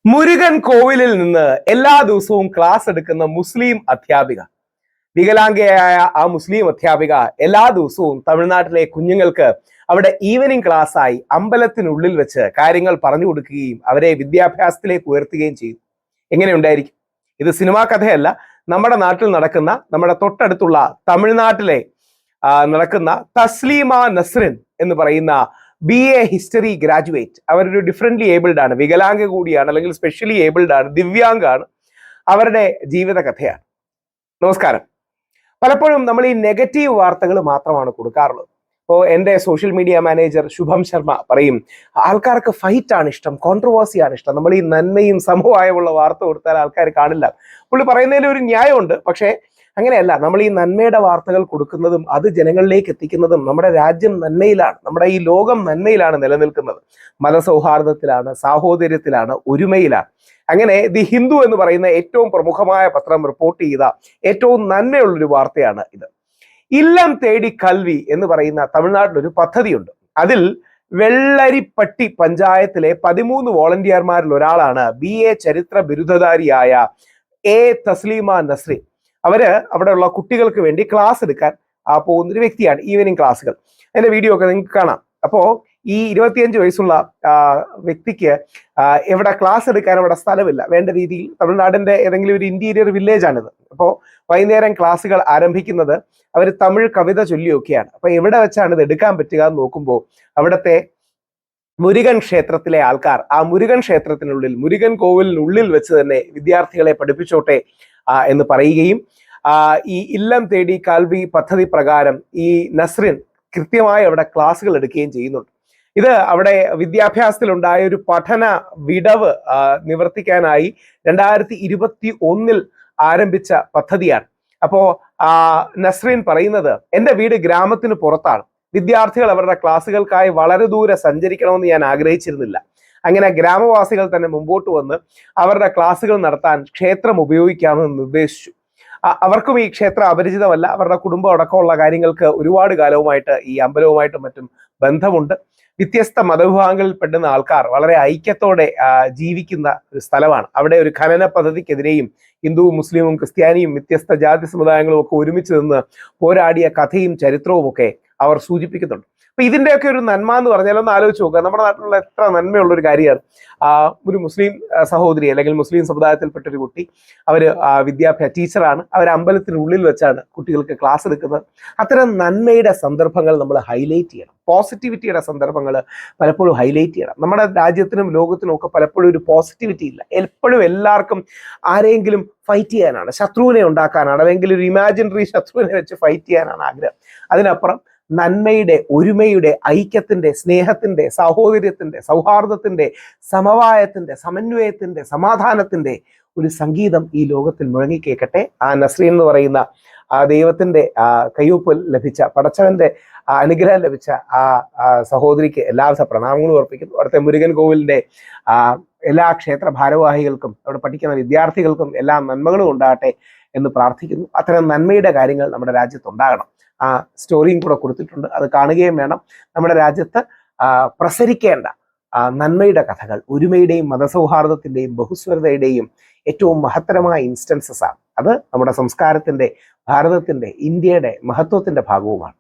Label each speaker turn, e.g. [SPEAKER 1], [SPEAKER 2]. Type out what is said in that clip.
[SPEAKER 1] മുരുകൻ കോവിലിൽ നിന്ന് എല്ലാ ദിവസവും ക്ലാസ് എടുക്കുന്ന മുസ്ലിം അധ്യാപിക. വികലാംഗയായ ആ മുസ്ലിം അധ്യാപിക എല്ലാ ദിവസവും തമിഴ്നാട്ടിലെ കുഞ്ഞുങ്ങൾക്ക് അവിടെ ഈവനിങ് ക്ലാസ് ആയി അമ്പലത്തിനുള്ളിൽ വെച്ച് കാര്യങ്ങൾ പറഞ്ഞു കൊടുക്കുകയും അവരെ വിദ്യാഭ്യാസത്തിലേക്ക് ഉയർത്തുകയും ചെയ്തു. എങ്ങനെ ഉണ്ടായിരിക്കും? ഇത് സിനിമാ കഥയല്ല, നമ്മുടെ നാട്ടിൽ നടക്കുന്ന, നമ്മുടെ തൊട്ടടുത്തുള്ള തമിഴ്നാട്ടിലെ നടക്കുന്ന തസ്ലീമ നസ്രിൻ എന്ന് പറയുന്ന BA ഹിസ്റ്ററി ഗ്രാജുവേറ്റ്. അവരൊരു ഡിഫറെന്റ്ലി ഏബിൾഡ് ആണ്, വികലാംഗ കൂടിയാണ്, അല്ലെങ്കിൽ സ്പെഷ്യലി ഏബിൾഡ് ആണ്, ദിവ്യാംഗാണ്. അവരുടെ ജീവിത കഥയാണ്. നമസ്കാരം. പലപ്പോഴും നമ്മൾ ഈ നെഗറ്റീവ് വാർത്തകൾ മാത്രമാണ് കൊടുക്കാറുള്ളത്. ഇപ്പോൾ എൻ്റെ സോഷ്യൽ മീഡിയ മാനേജർ ശുഭം ശർമ്മ പറയും, ആൾക്കാർക്ക് ഫൈറ്റ് ആണ് ഇഷ്ടം, കോൺട്രവേഴ്സി ആണ് ഇഷ്ടം, നമ്മൾ ഈ നന്മയും സമവായമുള്ള വാർത്ത കൊടുത്താൽ ആൾക്കാർ കാണില്ല. പുള്ളി പറയുന്നതിൽ ഒരു ന്യായമുണ്ട്. പക്ഷേ അങ്ങനെയല്ല. നമ്മൾ ഈ നന്മയുടെ വാർത്തകൾ കൊടുക്കുന്നതും അത് ജനങ്ങളിലേക്ക് എത്തിക്കുന്നതും നമ്മുടെ രാജ്യം നന്മയിലാണ്, നമ്മുടെ ഈ ലോകം നന്മയിലാണ് നിലനിൽക്കുന്നത്. മതസൗഹാർദ്ദത്തിലാണ്, സാഹോദര്യത്തിലാണ്, ഒരുമയിലാണ്. അങ്ങനെ ദി ഹിന്ദു എന്ന് പറയുന്ന ഏറ്റവും പ്രമുഖമായ പത്രം റിപ്പോർട്ട് ചെയ്ത ഏറ്റവും നന്മയുള്ളൊരു വാർത്തയാണ് ഇത്. ഇല്ലം തേടി കൽവി എന്ന് പറയുന്ന തമിഴ്നാട്ടിലൊരു പദ്ധതിയുണ്ട്. അതിൽ വെള്ളരിപ്പട്ടി പഞ്ചായത്തിലെ 13 വോളണ്ടിയർമാരിൽ ഒരാളാണ് BA ചരിത്ര ബിരുദധാരിയായ തസ്ലീമ നസ്രിൻ. അവിടെയുള്ള കുട്ടികൾക്ക് വേണ്ടി ക്ലാസ് എടുക്കാൻ പോകുന്നൊരു വ്യക്തിയാണ്. ഈവനിങ് ക്ലാസ്സുകൾ, അതിന്റെ വീഡിയോ ഒക്കെ നിങ്ങൾക്ക് കാണാം. അപ്പോൾ ഈ 25 വയസ്സുള്ള വ്യക്തിക്ക് എവിടെ ക്ലാസ് എടുക്കാൻ അവിടെ സ്ഥലമില്ല. വേണ്ട രീതിയിൽ തമിഴ്നാടിന്റെ ഏതെങ്കിലും ഒരു ഇന്റീരിയർ വില്ലേജ് ആണിത്. അപ്പോൾ വൈകുന്നേരം ക്ലാസ്സുകൾ ആരംഭിക്കുന്നത് അവർ തമിഴ് കവിത ചൊല്ലിയൊക്കെയാണ്. അപ്പൊ എവിടെ വെച്ചാണ് ഇത് എടുക്കാൻ പറ്റുക എന്ന് നോക്കുമ്പോൾ അവിടുത്തെ മുരുകൻ ക്ഷേത്രത്തിലെ ആൾക്കാർ ആ മുരുകൻ ക്ഷേത്രത്തിനുള്ളിൽ, മുരുകൻ കോവിലിനുള്ളിൽ വെച്ച് തന്നെ വിദ്യാർത്ഥികളെ പഠിപ്പിച്ചോട്ടെ എന്ന് പറയുകയും ഈ ഇല്ലം തേടി കാൽവി പദ്ധതി പ്രകാരം ഈ നസ്രിൻ കൃത്യമായി അവിടെ ക്ലാസ്സുകൾ എടുക്കുകയും ചെയ്യുന്നുണ്ട്. ഇത് അവിടെ വിദ്യാഭ്യാസത്തിലുണ്ടായ ഒരു പഠന വിടവ് നിവർത്തിക്കാനായി 2021 ആരംഭിച്ച പദ്ധതിയാണ്. അപ്പോ നസ്രിൻ പറയുന്നത്, എൻ്റെ വീട് ഗ്രാമത്തിന് പുറത്താണ്. വിദ്യാർത്ഥികൾ അവരുടെ ക്ലാസ്സുകൾക്കായി വളരെ ദൂരെ സഞ്ചരിക്കണമെന്ന് ഞാൻ ആഗ്രഹിച്ചിരുന്നില്ല. അങ്ങനെ ഗ്രാമവാസികൾ തന്നെ മുമ്പോട്ട് വന്ന് അവരുടെ ക്ലാസ്സുകൾ നടത്താൻ ക്ഷേത്രം ഉപയോഗിക്കാമെന്ന് നിർദ്ദേശിച്ചു. അവർക്കും ഈ ക്ഷേത്രം അപരിചിതമല്ല. അവരുടെ കുടുംബം അടക്കമുള്ള കാര്യങ്ങൾക്ക് ഒരുപാട് കാലവുമായിട്ട് ഈ അമ്പലവുമായിട്ടും മറ്റും ബന്ധമുണ്ട്. വ്യത്യസ്ത മതവിഭാഗങ്ങളിൽ പെടുന്ന ആൾക്കാർ വളരെ ഐക്യത്തോടെ ജീവിക്കുന്ന ഒരു സ്ഥലമാണ്. അവിടെ ഒരു ഖനന പദ്ധതിക്കെതിരെയും ഹിന്ദുവും മുസ്ലിമും ക്രിസ്ത്യാനിയും വ്യത്യസ്ത ജാതി സമുദായങ്ങളും ഒക്കെ ഒരുമിച്ച് നിന്ന് പോരാടിയ കഥയും ചരിത്രവും ഒക്കെ അവർ സൂചിപ്പിക്കുന്നുണ്ട്. അപ്പൊ ഇതിന്റെയൊക്കെ ഒരു നന്മ എന്ന് പറഞ്ഞാൽ ഒന്ന് ആലോചിച്ച് നോക്കുക. നമ്മുടെ നാട്ടിലുള്ള എത്ര നന്മയുള്ള ഒരു കാര്യമാണ്. ഒരു മുസ്ലിം സഹോദരി അല്ലെങ്കിൽ മുസ്ലിം സമുദായത്തിൽപ്പെട്ട ഒരു കുട്ടി, വിദ്യാഭ്യാസ ടീച്ചറാണ്. അവർ അമ്പലത്തിനുള്ളിൽ വെച്ചാണ് കുട്ടികൾക്ക് ക്ലാസ് എടുക്കുന്നത്. അത്തരം നന്മയുടെ സന്ദർഭങ്ങൾ നമ്മൾ ഹൈലൈറ്റ് ചെയ്യണം. പോസിറ്റിവിറ്റിയുടെ സന്ദർഭങ്ങൾ പലപ്പോഴും ഹൈലൈറ്റ് ചെയ്യണം. നമ്മുടെ രാജ്യത്തിനും ലോകത്തിനും ഒക്കെ പലപ്പോഴും ഒരു പോസിറ്റിവിറ്റി ഇല്ല. എപ്പോഴും എല്ലാവർക്കും ആരെങ്കിലും ഫൈറ്റ് ചെയ്യാനാണ്, ശത്രുവിനെ ഉണ്ടാക്കാനാണ്, അല്ലെങ്കിൽ ഒരു ഇമാജിനറി ശത്രുവിനെ വെച്ച് ഫൈറ്റ് ചെയ്യാനാണ് ആഗ്രഹം. അതിനപ്പുറം നന്മയുടെ, ഒരുമയുടെ, ഐക്യത്തിന്റെ, സ്നേഹത്തിന്റെ, സാഹോദര്യത്തിന്റെ, സൗഹാർദ്ദത്തിന്റെ, സമവായത്തിന്റെ, സമന്വയത്തിന്റെ, സമാധാനത്തിന്റെ ഒരു സംഗീതം ഈ ലോകത്തിൽ മുഴങ്ങിക്കേക്കട്ടെ. നസ്രീൻ എന്ന് പറയുന്ന ദൈവത്തിന്റെ കയ്യൊപ്പ് ലഭിച്ച, പടച്ചവന്റെ അനുഗ്രഹം ലഭിച്ച സഹോദരിക്ക് എല്ലാവിധ പ്രണാമങ്ങളും അർപ്പിക്കുന്നു. അവിടുത്തെ മുരുകൻ കോവിലിന്റെ എല്ലാ ക്ഷേത്ര ഭാരവാഹികൾക്കും അവിടെ പഠിക്കുന്ന വിദ്യാർത്ഥികൾക്കും എല്ലാ നന്മകളും ഉണ്ടാകട്ടെ എന്ന് പ്രാർത്ഥിക്കുന്നു. അത്തരം നന്മയുടെ കാര്യങ്ങൾ നമ്മുടെ രാജ്യത്തുണ്ടാകണം. സ്റ്റോറിയും കൂടെ കൊടുത്തിട്ടുണ്ട്, അത് കാണുകയും വേണം. നമ്മുടെ രാജ്യത്ത് പ്രസരിക്കേണ്ട നന്മയുടെ കഥകൾ, ഒരുമയുടെയും മതസൗഹാർദ്ദത്തിന്റെയും ബഹുസ്വരതയുടെയും ഏറ്റവും മഹത്തരമായ ഇൻസ്റ്റൻസസ് ആണ്. അത് നമ്മുടെ സംസ്കാരത്തിന്റെ, ഭാരതത്തിന്റെ, ഇന്ത്യയുടെ മഹത്വത്തിന്റെ ഭാഗവുമാണ്.